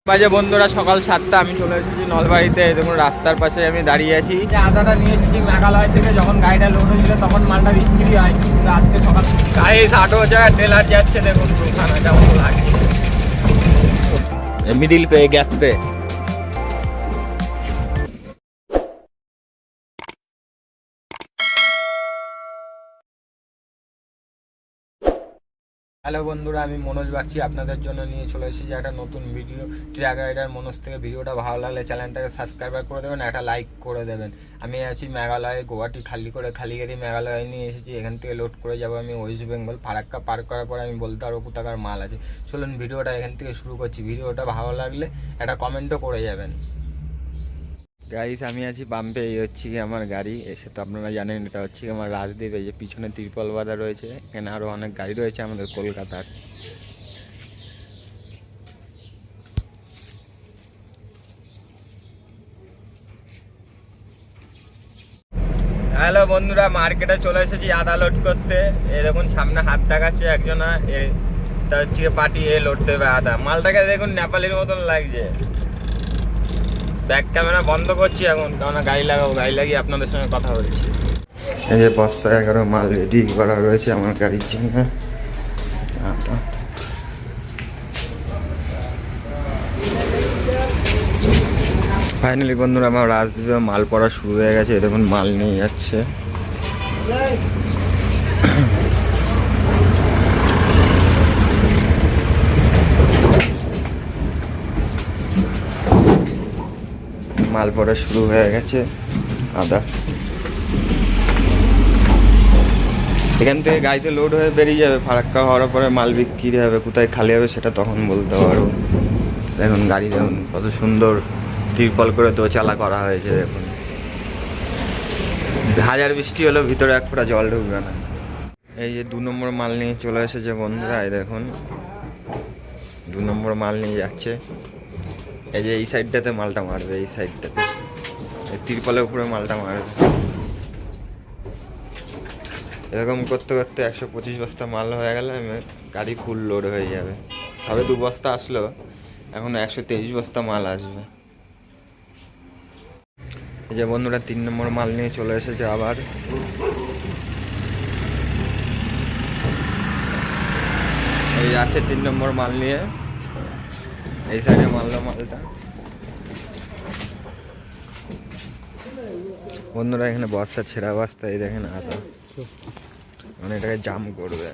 বাজে বন্ধুরা, সকাল 7টা। আমি চলে এসেছি নলবাড়িতে। দেখুন রাস্তার পাশে আমি দাঁড়িয়ে আছি। আদাটা নিয়ে এসেছি মেঘালয় থেকে। যখন গাড়িটা লোড হয়েছিল তখন মালটা বিক্রি হয়। তো আজকে সকাল গাড়ি 8,000 টেলার যাচ্ছে। দেখুন দুখানা কেমন লাগছে, middle pay, gas pay. Hello বন্ধুরা, আমি মনোজ বাগচি। আপনাদের জন্য নিয়ে চলে এসেছি একটা নতুন ভিডিও। ট্রাক রাইডার মনোজ থেকে। ভিডিওটা ভালো লাগলে চ্যানেলটাকে সাবস্ক্রাইব করে দেবেন, একটা লাইক করে দেবেন। আমি আছি মেঘালয়ে, গুয়াহাটি খালিগাড়ি মেঘালয়ে নিয়ে এসেছি। এখান থেকে লোড করে যাবো আমি ওয়েস্ট বেঙ্গল। ফারাক্কা পার করার পরে আমি বলতে পারবো কোথাকার মাল আছে। চলুন ভিডিওটা এখান থেকে শুরু করছি। ভিডিওটা ভালো লাগলে একটা কমেন্টও করে যাবেন। গাইস, আমি আছি পাম্পে। এই হচ্ছে কি আমার গাড়ি। এসে তো আপনারা জানেন এটা হচ্ছে কি আমার রাজদ্বীপ। এই যে পিছনে তিরপল বাঁধা রয়েছে। এখানে আরও অনেক গাড়ি রয়েছে আমাদের কলকাতার। হ্যালো বন্ধুরা, মার্কেটে চলে এসেছি আদা লোড করতে। এই দেখুন সামনে হাত দেখাচ্ছে একজনা। এটা হচ্ছে পার্টি এ লোড দেবে আদা। মালটাকে দেখুন নেপালির মতন লাগছে। ব্যাক ক্যামেরা বন্ধ করছি এখন, কারণ গাড়ি লাগাবো। গাড়ি লাগিয়ে আপনাদের সঙ্গে কথা বলছি। এই যে বস্তা 11 মাল রেডি করা রয়েছে আমার গাড়ির জন্য। ফাইনালি বন্ধুরা, আমার রাজদ্বীপে মাল পড়া শুরু হয়ে গেছে। দেখুন মাল নিয়ে যাচ্ছে। মাল পড়া শুরু হয়ে গেছে আদা। এখান থেকে গাড়িতে লোড হয়ে বেরিয়ে যাবে। ফারাক্কা হওয়ার পরে মাল বিক্রি হবে। কোথায় খালি হবে সেটা তখন বলতে পারবো। দেখুন গাড়ি দেখুন কত সুন্দর তিরপল করে তো চালা করা হয়েছে। দেখুন হাজার বৃষ্টি হলেও ভিতরে এক ফোঁটা জল ঢুকবে না। এই যে 2 নম্বর মাল নিয়ে চলে এসেছে বন্ধুরা। এই দেখুন 2 নম্বর মাল নিয়ে যাচ্ছে। এই যে এই সাইডটাতে মালটা মারবে, এই সাইডটাতে এই তিরপলের উপরে মালটা মারবে। এরকম করতে করতে 125 বস্তা মাল হয়ে গেলে গাড়ি ফুল লোড হয়ে যাবে। তবে 2 বস্তা আসলো, এখন 123 বস্তা মাল আসবে। এই যে বন্ধুরা 3 নম্বর মাল নিয়ে চলে এসেছে আবার। এই যাচ্ছে 3 নম্বর মাল নিয়ে। এই সাইডে মালটা বন্ধুরা এখানে বস্তা ছেঁড়া বস্তা। এই দেখেন আদা, মানে এটাকে জাম করবে।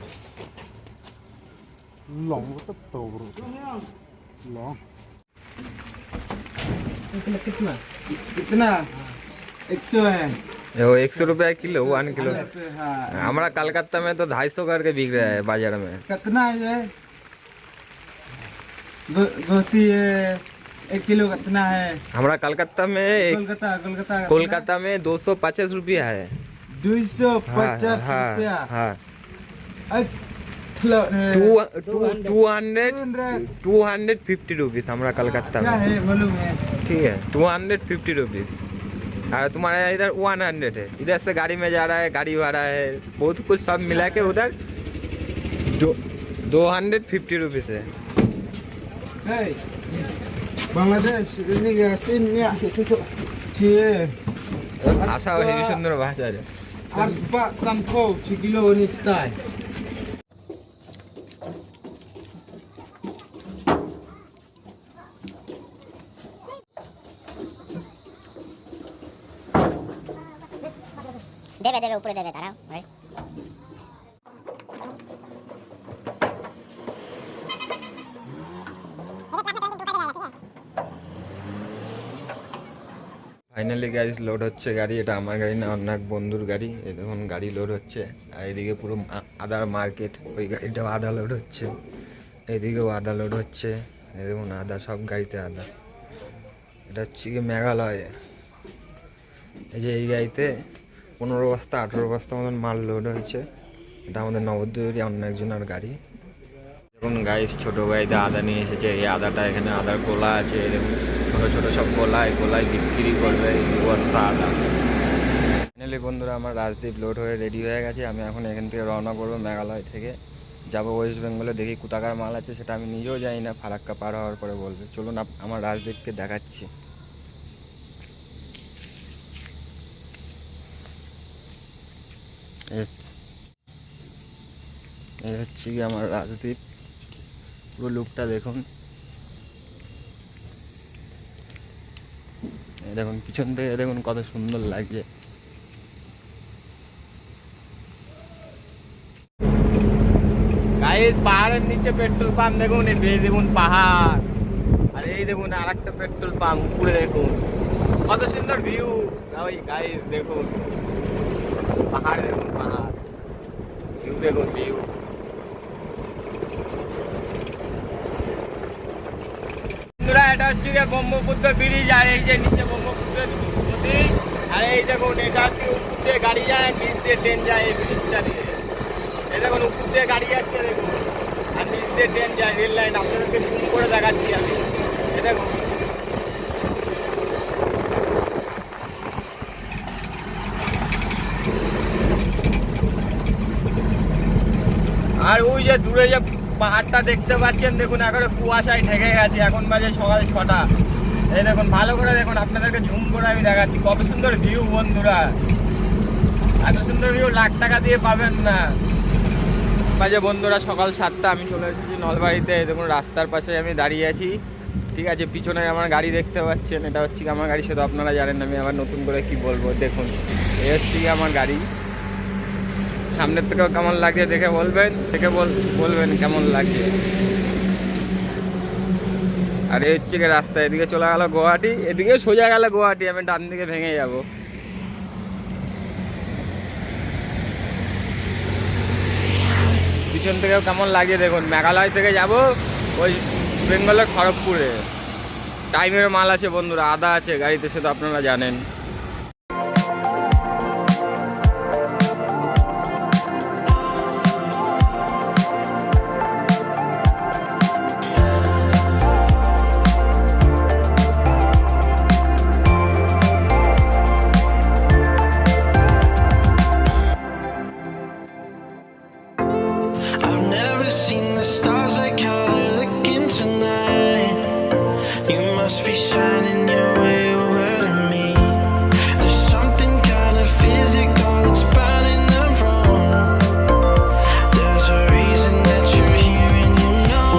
कितना 100 है। 100 रुपया किलो, 1 किलो। हमारा कलकत्ता में तो 250 करके बिक रहा है बाजार में। कितना है गोती है 1 किलो कितना है? हमारा कलकत्ता में कोलकाता में 250 रुपया है। 250 रुपया। हाँ, 250 रुपीज हमारा कलकत्ता क्या में। है मालूम है? ठीक है, 250 रुपीज। और तुम्हारा इधर 100 है। इधर से गाड़ी में जा रहा है, गाड़ी भाड़ा है, बहुत कुछ सब मिला के उधर 250 रुपीज है। बांग्लादेश सिंह भाषा हेवी सुंदर भाषा है। Arspa Samko 1 kilo ni stay. देवे ऊपर देवे तारा भाई। ফাইনালি গাড়ি লোড হচ্ছে। গাড়ি এটা আমার গাড়ি না, অন্য এক বন্ধুর গাড়ি। এই দেখুন গাড়ি লোড হচ্ছে। আর এইদিকে পুরো আদার মার্কেট। ওই গাড়িটাও আদা লোড হচ্ছে, এইদিকেও আদা লোড হচ্ছে। এই দেখুন আদা, সব গাড়িতে আদা। এটা হচ্ছে কি মেঘালয়ে। এই যে এই গাড়িতে 15 বস্তা 18 বস্তা মতন মাল লোড হয়েছে। এটা আমাদের নবদ্বীপেরই অন্য একজনের গাড়ি। দেখুন গাড়ি ছোটো গাড়িতে আদা নিয়ে এসেছে। এই আদাটা এখানে আদার গোলা আছে। দেখুন ছোটো ছোটো সব গোলায় বিক্রি করবে এই বস্তা আদা। ফাইনালি বন্ধুরা, আমার রাজদ্বীপ লোড হয়ে রেডি হয়ে গেছে। আমি এখন এখান থেকে রওনা করবো মেঘালয় থেকে। যাবো ওয়েস্ট বেঙ্গলে, দেখি কোথাকার মাল আছে সেটা আমি নিজেও জানি না, ফারাক্কা পার হওয়ার পরে বলবে। চলুন আমার রাজদীপকে দেখাচ্ছি। এই হচ্ছে কি আমার রাজদীপ, পুরো লুকটা দেখুন। এই দেখুন পিছন থেকে দেখুন কত সুন্দর লাগছে। গাইস পাহাড়ের নিচে পেট্রোল পাম্প দেখুন, এই দেখুন পাহাড়, আর এই দেখুন আর একটা পেট্রোল পাম্প উপরে দেখুন কত সুন্দর ভিউ। ওই গাইস দেখুন পাহাড়, দেখুন পাহাড়, ভিউ দেখুন ভিউ। বন্ধুরা এটা হচ্ছে গিয়ে ব্রহ্মপুত্র ব্রিজ, আর এই যে নিচে ব্রহ্মপুত্র নদী, আর এই দেখুন এটা হচ্ছে উপর দিয়ে গাড়ি যায়, নিচ দিয়ে ট্রেন যায় এই ব্রিজটা দিয়ে। এই দেখুন উপর দিয়ে গাড়ি যাচ্ছে দেখুন, আর নিচ দিয়ে ট্রেন যায়, রেল লাইন। আপনাদেরকে জুম করে দেখাচ্ছি আমি, এই দেখুন। আর ওই যে দূরে যে পাহাড়টা দেখতে পাচ্ছেন দেখুন, একেবারে কুয়াশায় ঢেকে গেছে, এখন বাজে সকাল 6টা। এই দেখুন ভালো করে দেখুন, আপনাদেরকে ঝুম করে আমি দেখাচ্ছি কত সুন্দর ভিউ বন্ধুরা। এত সুন্দর ভিউ লাখ টাকা দিয়ে পাবেন না। বাজে বন্ধুরা সকাল 7টা, আমি চলে এসেছি নলবাড়িতে। এই দেখুন রাস্তার পাশে আমি দাঁড়িয়ে আছি, ঠিক আছে। পিছনে আমার গাড়ি দেখতে পাচ্ছেন, এটা হচ্ছে আমার গাড়ি, সেটা আপনারা জানেন, আমি আবার নতুন করে কি বলবো। দেখুন এই হচ্ছে আমার গাড়ি, সামনের থেকেও কেমন লাগছে দেখে বলবেন, দেখে বলবেন কেমন লাগছে। আর এই হচ্ছে রাস্তা, এদিকে চলে গেল গুয়াহাটি, এদিকে সোজা গেল গুয়াহাটি, আমি ডান দিকে ভেঙে যাব। পিছন থেকেও কেমন লাগে দেখুন, মেঘালয় থেকে যাব ওই বেঙ্গলের খড়গপুরে। টাইমের মাল আছে বন্ধুরা, আদা আছে গাড়িতে, সে তো আপনারা জানেন। I've never seen the stars like how they're looking tonight. You must be shining your way over to me. There's something kind of physical that's burning them wrong. There's a reason that you're here and you know.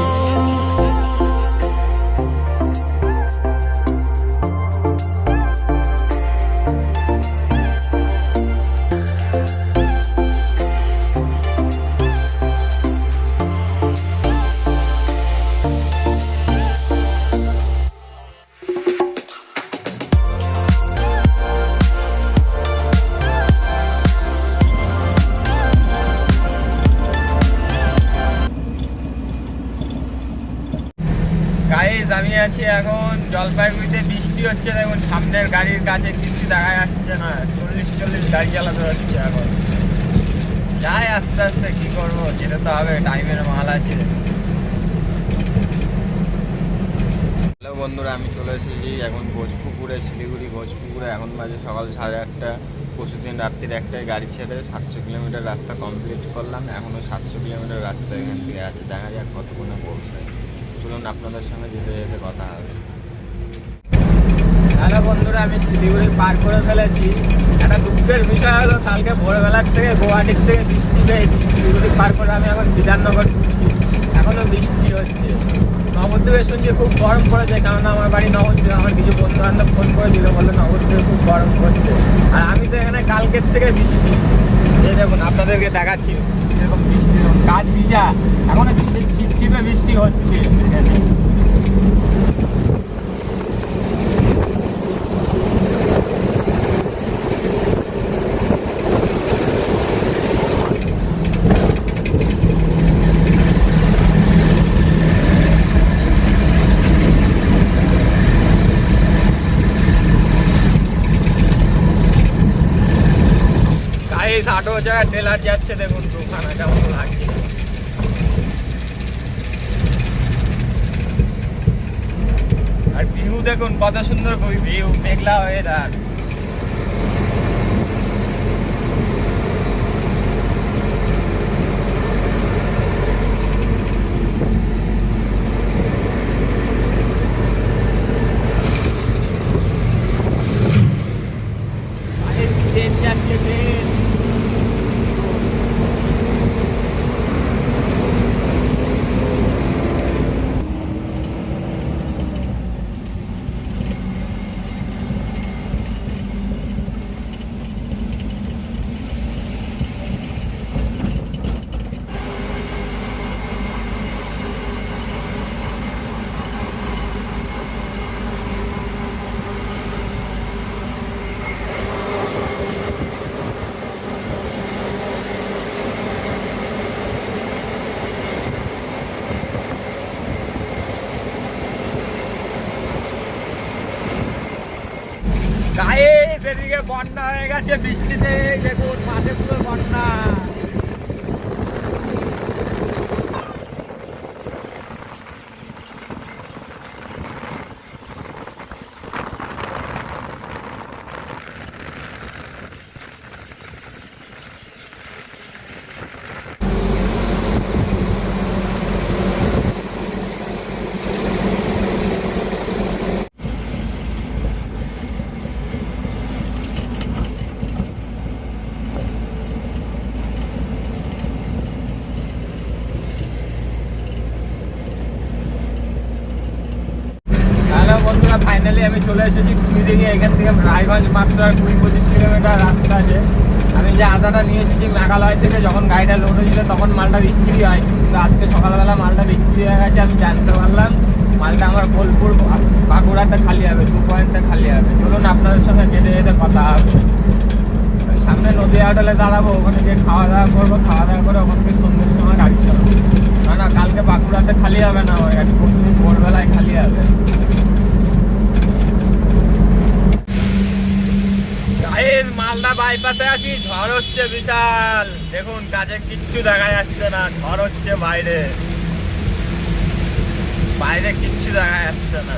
Guys আমি আছি এখন জলপাইগুড়িতে, বৃষ্টি হচ্ছে দেখুন, সামনের গাড়ির কাছে কিছু দেখা যাচ্ছে না, 40 গাড়ি চালাতে হচ্ছে এখন। যাই আস্তে আস্তে, কি করবো, যেতে তো হবে, টাইমের মাল আছে। হ্যালো বন্ধুরা, আমি চলে এসেছি এখন ঘোষপুকুরে, শিলিগুড়ি ঘোষপুকুরে। এখন বাজে সকাল 8:30। পরশুদিন রাত্রির 1টায় গাড়ি ছেড়ে 700 কিলোমিটার রাস্তা কমপ্লিট করলাম, এখনও 700 কিলোমিটার রাস্তা এখান থেকে আছে, দেখা যাক কতক্ষণে পৌঁছায়। চলুন আপনাদের সঙ্গে যেতে যেতে কথা হবে। হ্যালো বন্ধুরা, আমি শিলিগুড়ি পার করে ফেলেছি। একটা দুঃখের বিষয় হলো, কালকে ভোরবেলার থেকে গুয়াহাটির থেকে বৃষ্টি পেয়েছি, শিলিগুড়ি পার করে আমি এখন বিধাননগর ঢুকছি, এখনও বৃষ্টি হচ্ছে। নবদ্বীপে শুনছি খুব গরম পড়েছে, কারণ আমার বাড়ি নবদ্বীপ। আমার কিছু বন্ধু বান্ধব ফোন করে দিল, বললো নবদ্বীপে খুব গরম পড়ছে। আর আমি তো এখানে কালকের থেকে বৃষ্টি, এই দেখুন আপনাদেরকে দেখাচ্ছি, এরকম বৃষ্টি গাছ ভিজা, এখনো ছিপছিপে বৃষ্টি হচ্ছে এখানে। আটো জায়গায় ট্রেলার যাচ্ছে, দেখুন দোকান কেমন লাগছে। আর ভিউ দেখুন কত সুন্দর ভিউ, মেঘলা ওয়েদার। এদিকে বন্যা হয়ে গেছে বৃষ্টিতে, দেখুন মাঠে পুরো বন্যা। হ্যালো বন্ধুরা, ফাইনালি আমি চলে এসেছি কুড়ি থেকে। এখান থেকে রায়গঞ্জ মাত্র 20-25 কিলোমিটার রাস্তা আছে। আমি যে আদাটা নিয়ে এসেছি মেঘালয় থেকে, যখন গাড়িটা লোড হয়েছিল তখন মালটা বিক্রি হয়, কিন্তু আজকে সকালবেলা মালটা বিক্রি হয়ে গেছে। আমি জানতে পারলাম মালটা আমার বোলপুর বাঁকুড়াতে খালি হবে, 2 পয়েন্টে খালি হবে। চলুন আপনাদের সঙ্গে যেতে যেতে কথা হবে। আমি সামনে নদীয়া হোটেলে দাঁড়াবো, ওখানে গিয়ে খাওয়া দাওয়া করবো। খাওয়া দাওয়া করে ওখান থেকে সন্ধ্যের সময় গাড়ি চালাবো। না কালকে বাঁকুড়াতে খালি হবে না, আমার গাড়ি প্রতিদিন ভোরবেলায় খালি হবে। মালদা বাইপাসে আছি, ঝড় হচ্ছে বিশাল। দেখুন কাছে কিচ্ছু দেখা যাচ্ছে না, ঝড় হচ্ছে বাইরে কিচ্ছু দেখা যাচ্ছে না।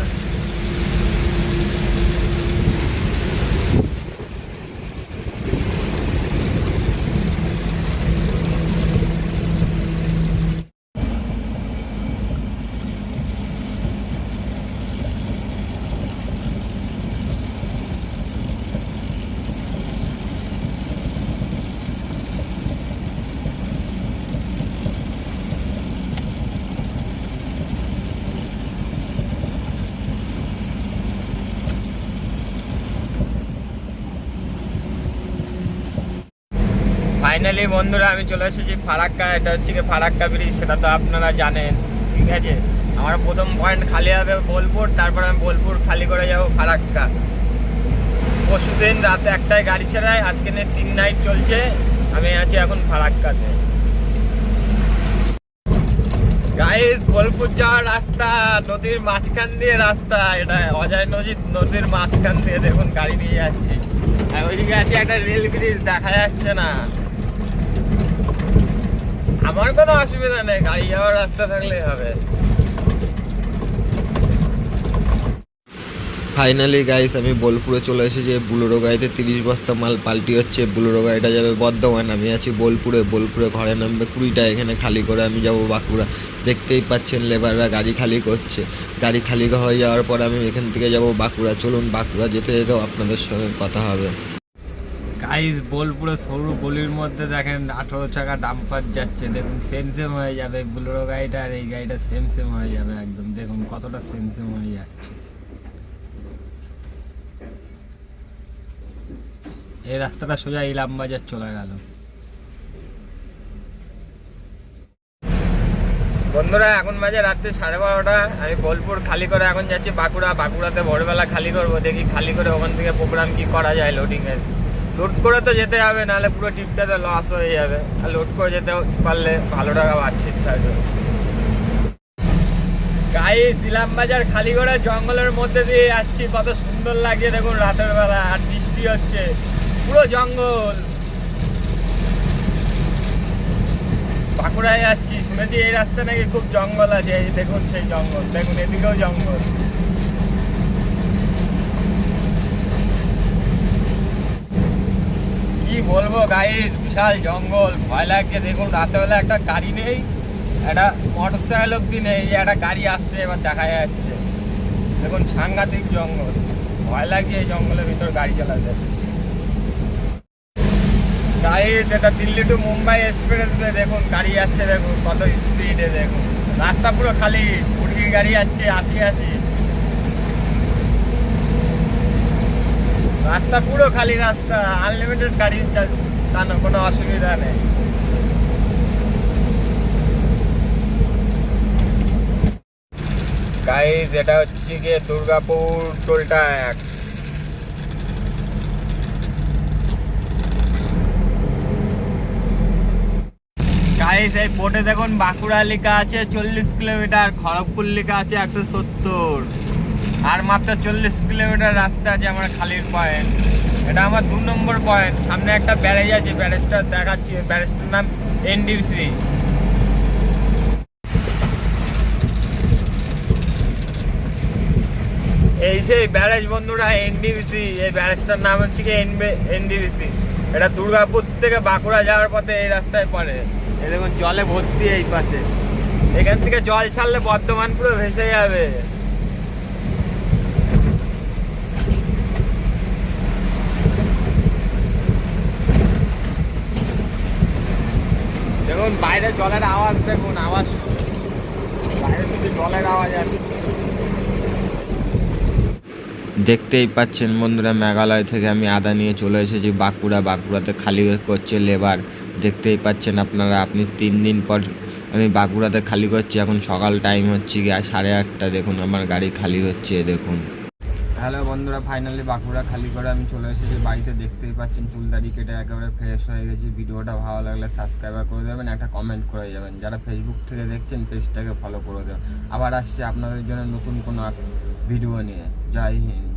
ফাইনালি বন্ধুরা আমি চলে এসেছি ফারাক্কা। এটা হচ্ছে কি ফারাক্কা ব্রিজ, সেটা তো আপনারা জানেন, ঠিক আছে। আমার প্রথম পয়েন্ট খালি হবে বোলপুর, তারপর আমি বোলপুর খালি করে যাব ফারাক্কা। পরশুদিন রাতে একটাই গাড়ি ছাড়ায়, আজকে 3 নাইট চলছে। আমি আছি এখন ফারাক্কাতে। গাইস, বোলপুর যাওয়ার রাস্তা নদীর মাঝখান দিয়ে রাস্তা, এটা অজয় নদীর মাঝখান দিয়ে দেখুন গাড়ি নিয়ে যাচ্ছি। আর ওইদিকে আছে একটা রেল ব্রিজ, দেখা যাচ্ছে না। আমার কোনো অসুবিধা নেই, গাড়ি যাওয়ার রাস্তা থাকলেই হবে। ফাইনালি গাইস আমি বোলপুরে চলে এসেছি। বুলোরো গাড়িতে 30 বস্তা মাল পাল্টি হচ্ছে। বুলোরো গাড়িটা যাবে বর্ধমান, আমি আছি বোলপুরে। ঘরে নামবে 20টা, এখানে খালি করে আমি যাব বাঁকুড়া। দেখতেই পাচ্ছেন লেবাররা গাড়ি খালি করছে। গাড়ি খালি হয়ে যাওয়ার পর আমি এখান থেকে যাব বাঁকুড়া। চলুন বাঁকুড়া যেতে যেতেও আপনাদের সঙ্গে কথা হবে। গাইস, বোলপুরে সরু গলির মধ্যে দেখেন 18 চাকা ডাম্পার যাচ্ছে। দেখুন সেম হয়ে যাবে বুলোরো গাড়িটা আর এই গাড়িটা সেম হয়ে যাবে একদম। দেখুন কতটা সেম হয়ে যাচ্ছে। এই রাস্তাটা সোজা ইলামবাজার চলে গেল। বন্ধুরা এখন বাজে রাত্রি 12:30। আমি বোলপুর খালি করে এখন যাচ্ছি বাঁকুড়া। বাঁকুড়াতে ভোরবেলা খালি করবো, দেখি খালি করে ওখান থেকে প্রোগ্রাম কি করা যায় লোডিংয়ের। লোড করে তো যেতে হবে, নাহলে পুরো ট্রিপটাতে লস হয়ে যাবে। আর লোড করে যেতে পারলে ভালো টাকা বাঁচিয়ে থাকবে। গাইস, ইলামবাজার খালি করে জঙ্গলের মধ্যে দিয়ে যাচ্ছি, কত সুন্দর লাগছে দেখুন রাতের বেলা। আর বৃষ্টি হচ্ছে, পুরো জঙ্গল। বাঁকুড়ায় যাচ্ছি, শুনেছি এই রাস্তা নাকি খুব জঙ্গল আছে। এই দেখুন সেই জঙ্গল, দেখুন এদিকেও জঙ্গল। কি বলবো গাইস, বিশাল জঙ্গল, ভয় লাগছে। দেখুন রাতেবেলা একটা গাড়ি নেই, একটা মোটরসাইকেল অব্দি নেই, একটা গাড়ি আসছে এবার দেখা যাচ্ছে। দেখুন সাংঘাতিক জঙ্গল, ভয় লাগছে এই জঙ্গলের ভিতর গাড়ি চালাতে। গাইস, এটা দিল্লি টু মুম্বাই এক্সপ্রেসওয়ে, দেখুন গাড়ি যাচ্ছে, দেখুন কত স্পিডে। দেখুন রাস্তা পুরো খালি, 20 গাড়ি যাচ্ছে 80। রাস্তা পুরো খালি, রাস্তা আনলিমিটেড গাড়ি চালানো, কোনো অসুবিধা নেই। গাইস, এটা হচ্ছে গিয়ে দুর্গাপুর টোল ট্যাক্স। গাইস, এই বোর্ডে দেখুন বাঁকুড়া লেখা আছে 40 কিলোমিটার, খড়গপুর লেখা আছে 170। আর মাত্র 40 কিলোমিটার রাস্তা আছে আমার খালির পয়েন্ট। এটা আমার 2 নম্বর পয়েন্ট। সামনে একটা ব্যারেজ আছে, ব্যারেজটা দেখাচ্ছি। ব্যারেজটার নাম এনডিসি। এই সেই ব্যারেজ বন্ধুরা, এনডিসি। এই ব্যারেজটার নাম হচ্ছে কি এনডিসি। এটা দুর্গাপুর থেকে বাঁকুড়া যাওয়ার পথে এই রাস্তায় পড়ে। এই দেখুন জলে ভর্তি এই পাশে। এখান থেকে জল ছাড়লে বর্ধমান পুরো ভেসে যাবে। দেখুন বাইরে জলের আওয়াজ, দেখুন আওয়াজ, বাইরে শুধু জলের আওয়াজ আছে। দেখতেই পাচ্ছেন বন্ধুরা, মেঘালয় থেকে আমি আদা নিয়ে চলে এসেছি বাঁকুড়াতে খালি করছে লেবার। দেখতেই পাচ্ছেন আপনারা, আপনি 3 দিন পর আমি বাঁকুড়াতে খালি করছি। এখন সকাল টাইম হচ্ছে কি 8:30। দেখুন আমার গাড়ি খালি হচ্ছে, দেখুন। হ্যালো বন্ধুরা, ফাইনালি বাঁকুড়া খালি করে আমি চলে এসেছি বাড়িতে। দেখতেই পাচ্ছেন চুল দাড়ি কেটে একেবারে ফ্রেশ হয়ে গেছি। ভিডিওটা ভালো লাগলে সাবস্ক্রাইব করে দেবেন, একটা কমেন্ট করে যাবেন। যারা ফেসবুক থেকে দেখছেন পেজটাকে ফলো করে দেবেন। আবার আসছে আপনাদের জন্য নতুন কোনো ভিডিও নিয়ে। জয় হিন্দ।